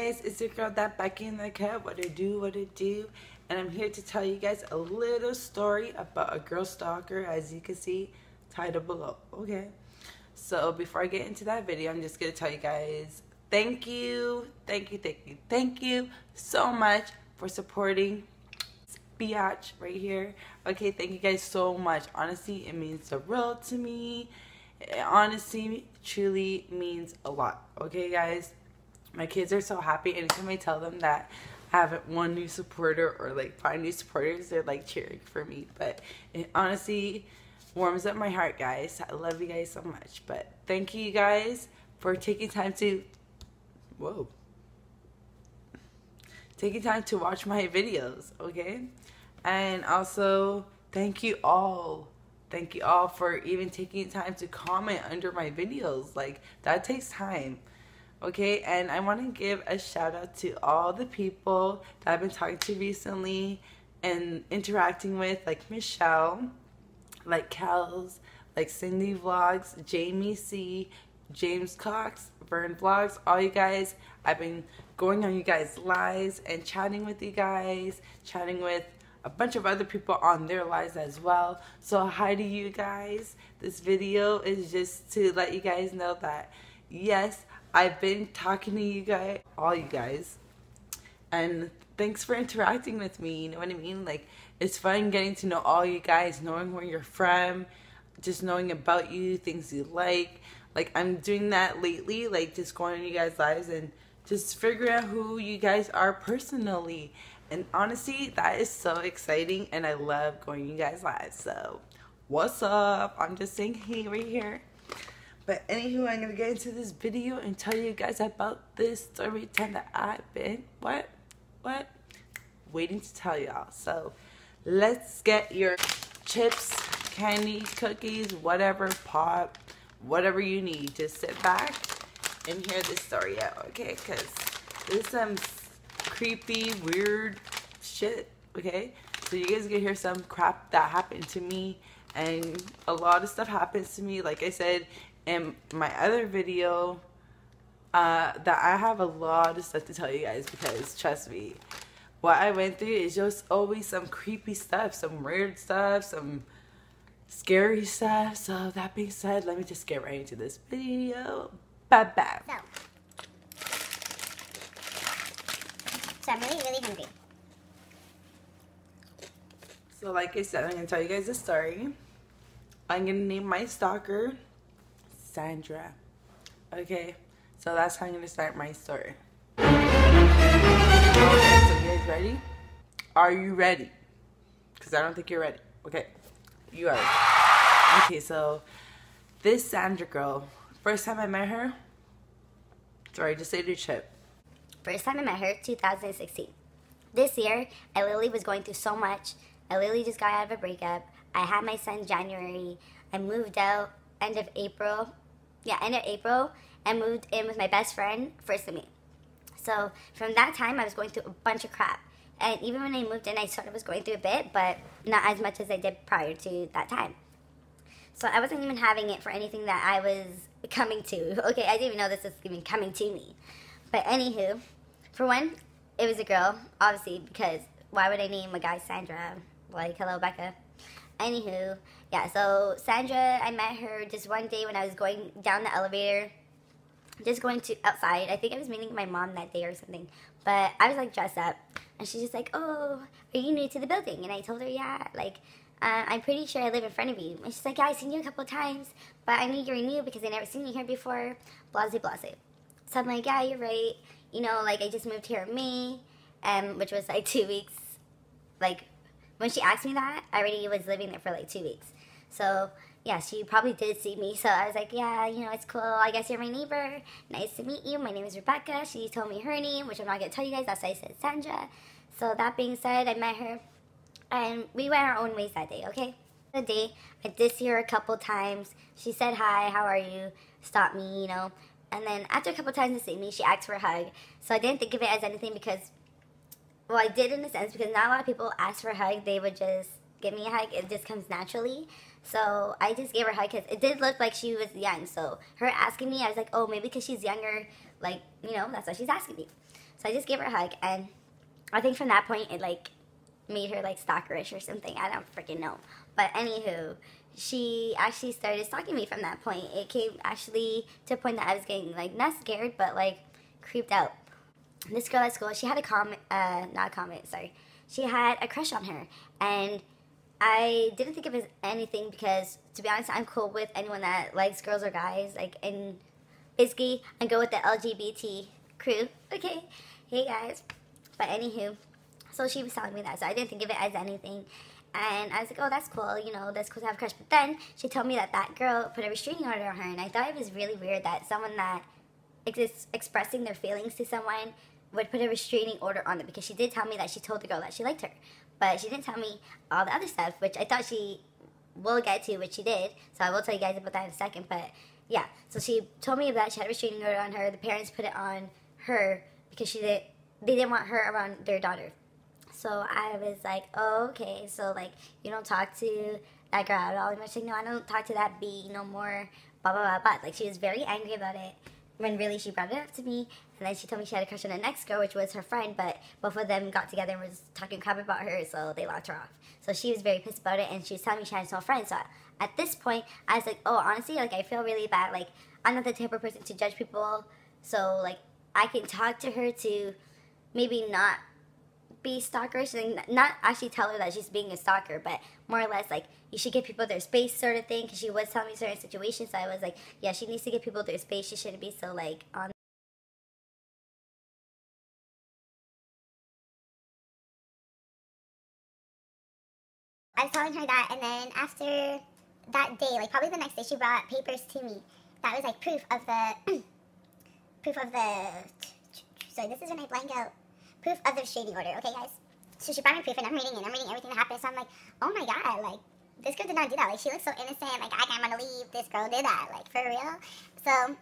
guys, it's your girl that back in the cut. What it do, and I'm here to tell you guys a little story about a girl stalker, as you can see titled below. Okay, so before I get into that video, I'm just gonna tell you guys thank you so much for supporting biatch right here. Okay, thank you guys so much. Honestly, it means the world to me. It honestly truly means a lot. Okay guys, my kids are so happy anytime I tell them that I have one new supporter or like 5 new supporters. They're like cheering for me, but it honestly warms up my heart, guys. I love you guys so much. But thank you guys for taking time to watch my videos. Okay, and also thank you all for even taking time to comment under my videos. Like, that takes time. Okay, and I want to give a shout out to all the people that I've been talking to recently and interacting with, like Michelle, like Kels, like Cindy Vlogs, Jamie C, James Cox, Vern Vlogs, all you guys. I've been going on you guys' lives and chatting with you guys, chatting with a bunch of other people on their lives as well. So hi to you guys. This video is just to let you guys know that yes, I've been talking to you guys, all you guys, and thanks for interacting with me. You know what I mean? Like, it's fun getting to know all you guys, knowing where you're from, just knowing about you, things you like. Like, I'm doing that lately, like just going on you guys' lives and just figuring out who you guys are personally. And honestly, that is so exciting, and I love going to you guys' lives. So, what's up? I'm just saying hey right here. But anywho, I'm going to get into this video and tell you guys about this story time that I've been, waiting to tell y'all. So, let's get your chips, candy, cookies, whatever, pop, whatever you need. Just sit back and hear this story out, okay? Because there's some creepy, weird shit, okay? So you guys can hear some crap that happened to me, and a lot of stuff happens to me, like I said in my other video, that I have a lot of stuff to tell you guys, because trust me, what I went through is just always some creepy stuff, some weird stuff, some scary stuff. So that being said, let me just get right into this video. Bye-bye. So I'm really hungry. So like I said, I'm going to tell you guys a story. I'm going to name my stalker Sandra. Okay, so that's how I'm going to start my story. Okay, so you guys ready? Are you ready? Because I don't think you're ready. Okay, you are. Okay, so this Sandra girl, first time I met her, sorry, just say the chip. First time I met her, 2016. This year, I literally was going through so much. I literally just got out of a breakup. I had my son January. I moved out end of April. Yeah, end of April. And moved in with my best friend, first of May. So from that time, I was going through a bunch of crap. And even when I moved in, I sort of was going through a bit, but not as much as I did prior to that time. So I wasn't even having it for anything that I was coming to. Okay, I didn't even know this was even coming to me. But anywho, for one, it was a girl, obviously, because why would I name a guy Sandra? Like, hello, Becca. Anywho, yeah, so Sandra, I met her just one day when I was going down the elevator, just going to outside. I think I was meeting my mom that day or something. But I was, like, dressed up. And she's just like, oh, are you new to the building? And I told her, yeah, like, I'm pretty sure I live in front of you. And she's like, yeah, I've seen you a couple of times, but I knew you were new because I never seen you here before, blase, blase. So I'm like, yeah, you're right. You know, like, I just moved here in May, which was, like, 2 weeks. Like, when she asked me that, I already was living there for, like, 2 weeks. So, yeah, she probably did see me. So I was like, yeah, you know, it's cool. I guess you're my neighbor. Nice to meet you. My name is Rebecca. She told me her name, which I'm not going to tell you guys. That's why I said Sandra. So that being said, I met her, and we went our own ways that day, okay? The day, I did see her a couple times. She said, hi, how are you? Stopped me, you know. And then after a couple times to see me, she asked for a hug. So I didn't think of it as anything because, well, I did in a sense, because not a lot of people ask for a hug. They would just give me a hug. It just comes naturally. So I just gave her a hug because it did look like she was young. So her asking me, I was like, oh, maybe because she's younger, like, you know, that's why she's asking me. So I just gave her a hug, and I think from that point it like made her like stalkerish or something. I don't freaking know. But anywho, she actually started stalking me from that point. It came actually to a point that I was getting like not scared, but like creeped out. This girl at school, she had a sorry. She had a crush on her, and I didn't think of it as anything because, to be honest, I'm cool with anyone that likes girls or guys. Like, and basically, I go with the LGBT crew. Okay, hey guys. But anywho, so she was telling me that, so I didn't think of it as anything. And I was like, oh, that's cool, you know, that's cool to have a crush. But then she told me that that girl put a restraining order on her, and I thought it was really weird that someone that is expressing their feelings to someone would put a restraining order on them, because she did tell me that she told the girl that she liked her. But she didn't tell me all the other stuff, which I thought she will get to, which she did. So I will tell you guys about that in a second. But yeah, so she told me that she had a restraining order on her. The parents put it on her because they didn't want her around their daughter. So I was like, oh, okay. So like, you don't talk to that girl at all. And she's like, no, I don't talk to that B no more. Blah blah blah blah. Like, she was very angry about it, when really she brought it up to me. And then she told me she had a crush on the next girl, which was her friend, but both of them got together and was talking crap about her, so they locked her off. So she was very pissed about it, and she was telling me she had no friends. So at this point, I was like, oh, honestly, like, I feel really bad. Like, I'm not the type of person to judge people, so, like, I can talk to her to maybe not be stalkerish, and not actually tell her that she's being a stalker, but more or less, like, you should give people their space sort of thing, because she was telling me certain situations, so I was like, yeah, she needs to give people their space. She shouldn't be so, like, on. I was telling her that, and then after that day, like probably the next day, she brought papers to me that was like proof of the sorry, this is when I blank out. Proof of the restraining order, okay guys? So she brought me proof, and I'm reading it, and I'm reading everything that happened, so I'm like, oh my god, like, this girl did not do that. Like, she looks so innocent, like, I can't want to leave, this girl did that, like, for real? So,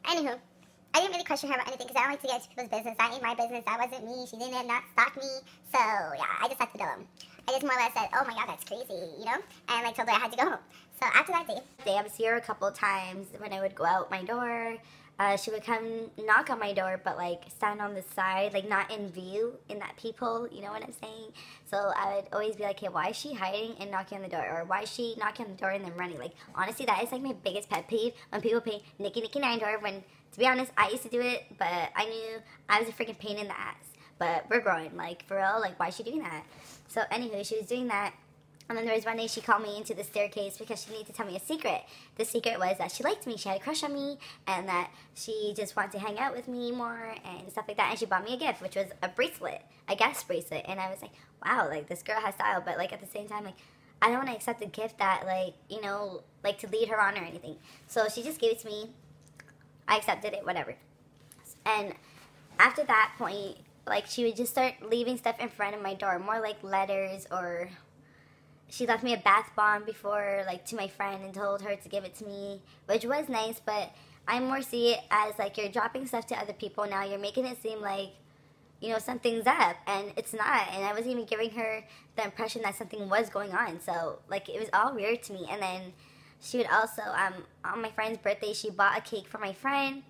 anywho, I didn't really question her about anything, because I don't like to get into people's business. That ain't my business, that wasn't me, she didn't not stalk me, so, yeah, I just had to go. I just more or less said, oh my god, that's crazy, you know? And, like, told her I had to go home. So, after that day, I was here a couple of times when I would go out my door. She would come knock on my door, but like stand on the side, like not in view in that peephole, you know what I'm saying? So I would always be like, hey, why is she hiding and knocking on the door? Or why is she knocking on the door and then running? Like, honestly, that is like my biggest pet peeve, when people pay Nikki 9 door, when, to be honest, I used to do it, but I knew I was a freaking pain in the ass. But we're growing, like, for real, like, why is she doing that? So anyway, she was doing that. And then there was one day she called me into the staircase because she needed to tell me a secret. The secret was that she liked me, she had a crush on me, and that she just wanted to hang out with me more and stuff like that. And she bought me a gift, which was a bracelet, a guest bracelet. And I was like, wow, like, this girl has style. But, like, at the same time, like, I don't want to accept a gift that, like, you know, like, to lead her on or anything. So she just gave it to me. I accepted it, whatever. And after that point, like, she would just start leaving stuff in front of my door, more like letters, or she left me a bath bomb before, like, to my friend and told her to give it to me, which was nice, but I more see it as, like, you're dropping stuff to other people now. You're making it seem like, you know, something's up, and it's not. And I wasn't even giving her the impression that something was going on. So, like, it was all weird to me. And then she would also, on my friend's birthday, she bought a cake for my friend,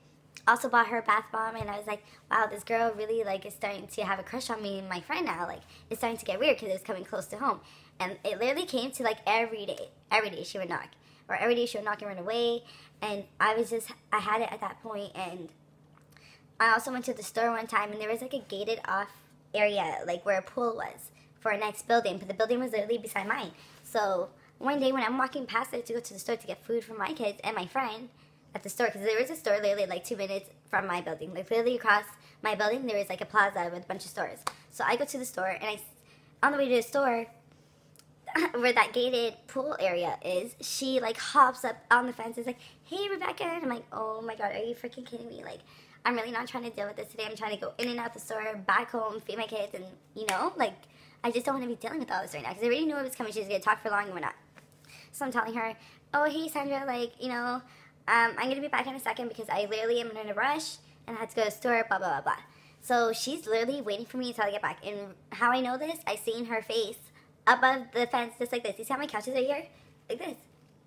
also bought her a bath bomb, and I was like, wow, this girl really, like, is starting to have a crush on me and my friend now. Like, it's starting to get weird because it was coming close to home. And it literally came to, like, every day she would knock. Or every day she would knock and run away. And I had it at that point. And I also went to the store one time, and there was, like, a gated off area, like, where a pool was for our next building. But the building was literally beside mine. So one day when I'm walking past it to go to the store to get food for my kids and my friend at the store, because there was a store literally, like, 2 minutes from my building. Like, literally across my building, there was, like, a plaza with a bunch of stores. So I go to the store, and on the way to the store, where that gated pool area is, she, like, hops up on the fence and is like, hey, Rebecca. And I'm like, oh my god, are you freaking kidding me? Like, I'm really not trying to deal with this today. I'm trying to go in and out the store, back home, feed my kids, and, you know, like, I just don't want to be dealing with all this right now, because I already knew it was coming. She was going to talk for long and whatnot. So I'm telling her, oh, hey, Sandra, like, you know, I'm going to be back in a second because I literally am in a rush and I had to go to the store, blah, blah, blah, blah. So she's literally waiting for me until I get back. And how I know this, I seen her face above the fence, just like this. You see how my couch is right here? Like this.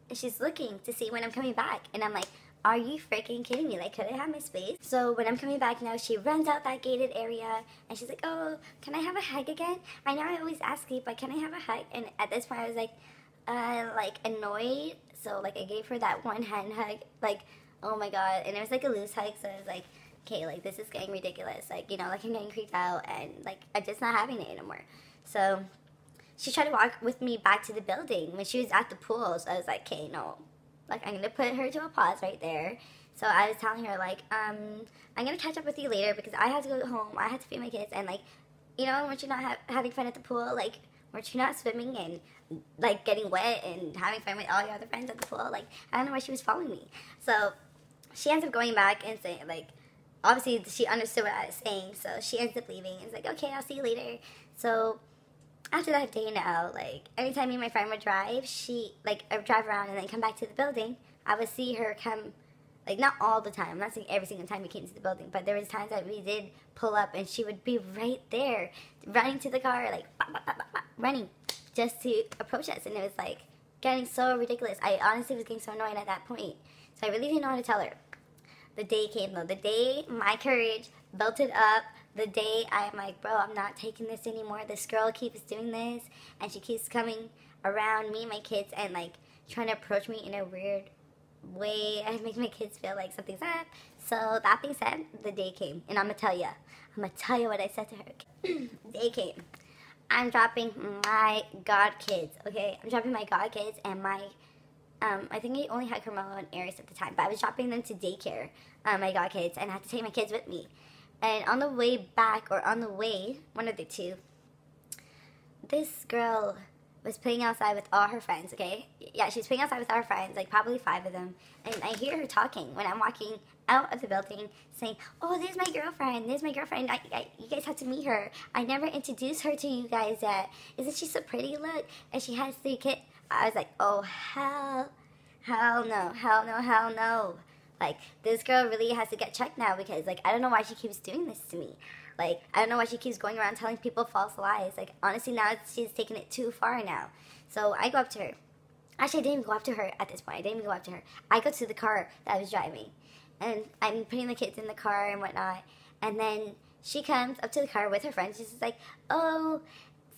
And she's looking to see when I'm coming back. And I'm like, are you freaking kidding me? Like, could I have my space? So when I'm coming back now, she runs out that gated area and she's like, oh, can I have a hug again? I know I always ask you, but can I have a hug? And at this point I was like annoyed. So like I gave her that one hand hug, like, oh my god. And it was like a loose hug, so I was like, okay, like this is getting ridiculous. Like, you know, like I'm getting creeped out and like I'm just not having it anymore. So she tried to walk with me back to the building when she was at the pool. So I was like, okay, no. Like, I'm going to put her to a pause right there. So I was telling her, like, I'm going to catch up with you later because I have to go home. I have to feed my kids. And, like, you know, weren't you not having fun at the pool? Like, weren't you not swimming and, like, getting wet and having fun with all your other friends at the pool? Like, I don't know why she was following me. So she ends up going back and saying, like, obviously she understood what I was saying. So she ends up leaving. It's like, okay, I'll see you later. So after that day now, like, anytime me and my friend would drive, I would drive around and then come back to the building, I would see her come, like, not all the time, I'm not saying every single time we came to the building, but there was times that we did pull up and she would be right there, running to the car, like, bah, bah, bah, bah, bah, running, just to approach us, and it was, like, getting so ridiculous. I honestly was getting so annoyed at that point, so I really didn't know how to tell her. The day came, though. The day my courage built it up. The day I'm like, bro, I'm not taking this anymore. This girl keeps doing this, and she keeps coming around me and my kids and, like, trying to approach me in a weird way and make my kids feel like something's up. So that being said, the day came, and I'm going to tell you what I said to her. Day came. I'm dropping my god kids, okay? I'm dropping my god kids and my I think I only had Carmelo and Aries at the time, but I was dropping them to daycare, my god kids, and I had to take my kids with me. And on the way back, or on the way, one of the two, this girl was playing outside with all her friends, okay? Yeah, she was playing outside with all her friends, like probably 5 of them. And I hear her talking when I'm walking out of the building, saying, oh, there's my girlfriend, you guys have to meet her. I never introduced her to you guys yet. Isn't she so pretty, look? And she has 3 kids. I was like, oh, hell no. Like, this girl really has to get checked now because, like, I don't know why she keeps doing this to me. Like, I don't know why she keeps going around telling people false lies. Like, honestly, now she's taking it too far now. So I go up to her. Actually, I didn't even go up to her at this point. I go to the car that I was driving. And I'm putting the kids in the car and whatnot. And then she comes up to the car with her friend. She's just like, oh,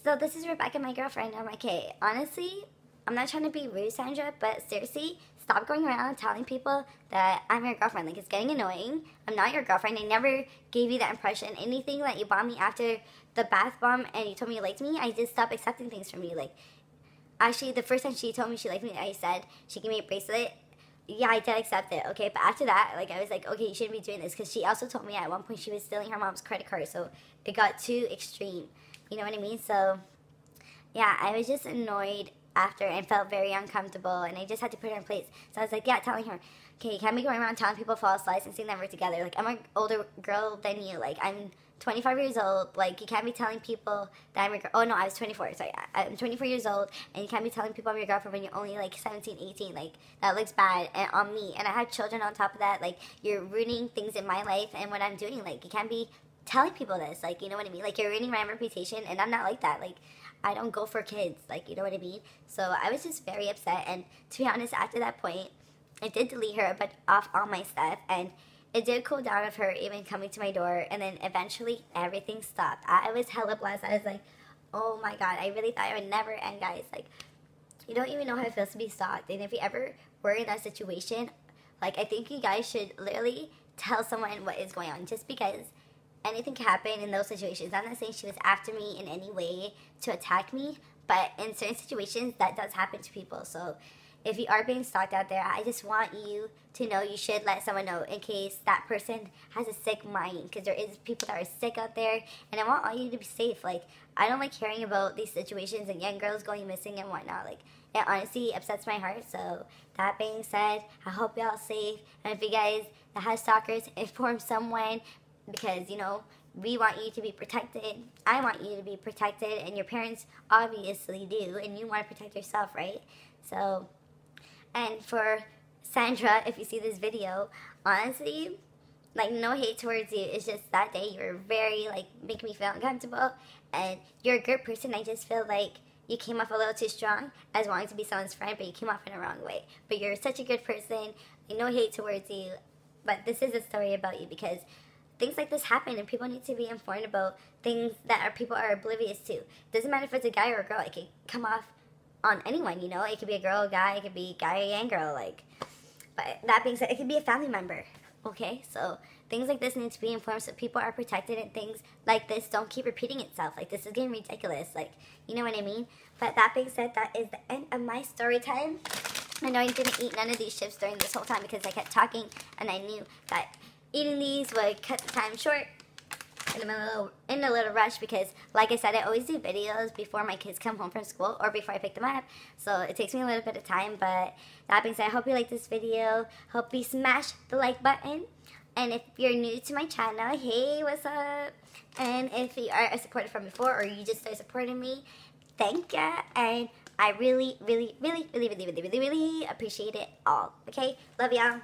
so this is Rebecca, my girlfriend. I'm like, hey, honestly, I'm not trying to be rude, Sandra, but seriously, stop going around telling people that I'm your girlfriend. Like, it's getting annoying. I'm not your girlfriend. I never gave you that impression. Anything that you bought me after the bath bomb and you told me you liked me, I just stopped accepting things from you. Like, actually, the first time she told me she liked me, I said she gave me a bracelet. Yeah, I did accept it, okay? But after that, like, I was like, okay, you shouldn't be doing this. Because she also told me at one point she was stealing her mom's credit card. So it got too extreme. You know what I mean? So, yeah, I was just annoyed after and felt very uncomfortable, and I just had to put her in place. So I was like, yeah, telling her, okay, you can't be going around telling people false lies and seeing that we're together. Like, I'm an older girl than you. Like, I'm 25 years old. Like, you can't be telling people that I'm your girl. Oh, no, I was 24. Sorry, I'm 24 years old, and you can't be telling people I'm your girlfriend when you're only, like, 17, 18. Like, that looks bad and on me. And I have children on top of that. Like, you're ruining things in my life and what I'm doing. Like, you can't be telling people this. Like, you know what I mean? Like, you're ruining my reputation, and I'm not like that. Like, I don't go for kids, like, you know what I mean? So I was just very upset, and to be honest, after that point, I did delete her, but off all my stuff, and it did cool down of her even coming to my door, and then eventually everything stopped. I was hella blessed. I was like, oh my god, I really thought it would never end, guys. Like, you don't even know how it feels to be stalked, and if you ever were in that situation, like, I think you guys should literally tell someone what is going on, just because anything can happen in those situations. I'm not saying she was after me in any way to attack me, but in certain situations, that does happen to people. So if you are being stalked out there, I just want you to know you should let someone know in case that person has a sick mind, because there is people that are sick out there, and I want all you to be safe. Like, I don't like hearing about these situations and young girls going missing and whatnot. Like, it honestly upsets my heart. So that being said, I hope y'all safe, and if you guys that have stalkers, inform someone, because, you know, we want you to be protected. I want you to be protected, and your parents obviously do, and you want to protect yourself, right? So, and for Sandra, if you see this video, honestly, like, no hate towards you. It's just that day you were very, like, making me feel uncomfortable, and you're a good person. I just feel like you came off a little too strong as wanting to be someone's friend, but you came off in a wrong way. But you're such a good person. no hate towards you, but this is a story about you because things like this happen and people need to be informed about things that people are oblivious to. It doesn't matter if it's a guy or a girl. It can come off on anyone, you know? It could be a girl, a guy, it could be guy and girl, like. But that being said, it could be a family member, okay? So things like this need to be informed so people are protected and things like this don't keep repeating itself. Like, this is getting ridiculous, like, you know what I mean? But that being said, that is the end of my story time. I know I didn't eat none of these chips during this whole time because I kept talking and I knew that eating these would cut the time short. And I'm in a little rush because, like I said, I always do videos before my kids come home from school or before I pick them up. So it takes me a little bit of time. But that being said, I hope you like this video. Hope you smash the like button. And if you're new to my channel, hey, what's up? And if you are a supporter from before or you just started supporting me, thank ya. And I really, really, really, really, really, really, really, really appreciate it all. Okay? Love y'all.